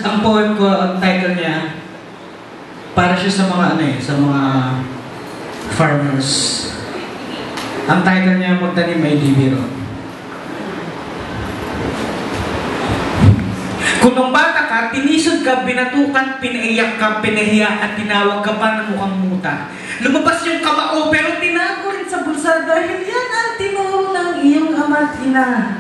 Ang poem ko, ang title niya, para siya sa mga sa mga farmers. Ang title niya, Magtanim ay di biro. Kung nung bata ka, tinisod ka, binatukan, pinaiyak ka, pinahiya at tinawag ka pa ng mukhang muta. Lumabas yung kamao pero tinago rin sa bulsa dahil yan ang tinuro ng iyong ama't ina.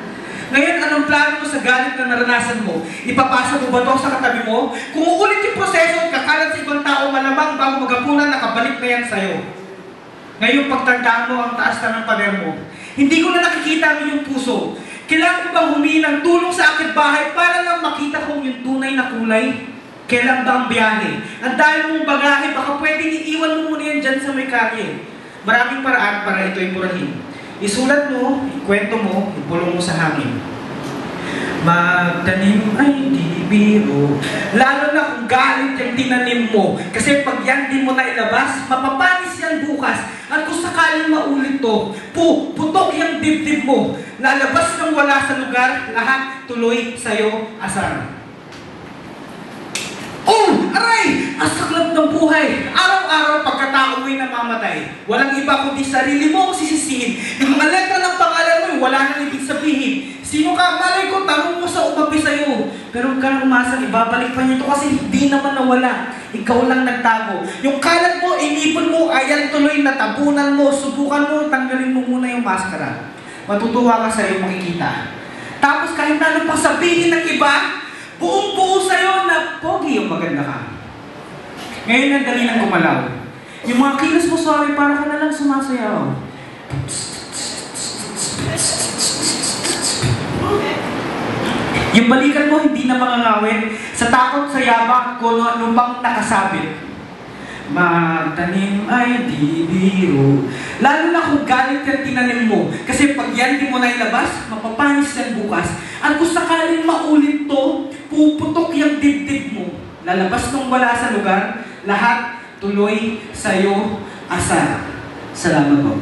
Ngayon, anong plano mo sa galit na naranasan mo? Ipapasa mo ba ito sa katabi mo? Kung uulit yung proseso at kakalat sa ibang tao, malamang bago magapunan, nakabalik na yan sa'yo. Ngayon, pagtandaan mo ang taas na ng pader mo, hindi ko na nakikita ang iyong puso. Kailangan ko bang humingi ng tulong sa aking bahay para lang makita ko yung tunay na kulay? Kailan ba ang biyahe? Ang dahil mong bagahe, baka pwedeng iiwan mo muna yan dyan sa may kalye. Maraming paraan para ito ay purahin. Isulat mo, ikwento mo, ipulong mo sa hangin. Magtanim ay di biro, lalo na kung galit yung tinanim mo. Kasi pag yan di mo na ilabas, mapapanis yan bukas. At kung sakaling maulit to, putok yung dibdib mo. Lalabas ng wala sa lugar, lahat tuloy sa'yo asar. Oh! Aray! Ang saklap ng buhay! Araw-araw pagkatao mo'y namamatay. Walang iba kundi sarili mo ang sisisihin. Yung mga letra ng pangalan mo'y wala nang ibig sabihin. Sino ka? Malay ko, tanong mo sa umapi sa'yo. Pero huwag ka nang umasang ibabalik pa niyo ito kasi hindi naman nawala. Ikaw lang nagtago. Yung kalat mo, inipon mo, ayan tuloy na tabunan mo, subukan mo, tanggalin mo muna yung maskara. Matutuwa ka sa iyong makikita. Tapos kahit na pang sabihin ng iba, buong-buo sa'yo na pogi yung maganda ka. Ngayon ang dali ng gumalaw. Yung mga kilos mo, sorry, para ka na lang sumasayaw. Yung balikan mo, hindi na mangangawin. Sa takot, sa yabang, kung ano bang nakasabit. Magtanim ay di biro. Lalo na kung galit yung tinanim mo. Kasi pag yan di mo na ilabas, mapapanis yan bukas. At kung sakaling maulit to, puputok yung dibdib mo. Lalabas nung wala sa lugar, lahat tuloy sa'yo asar. Salamat po.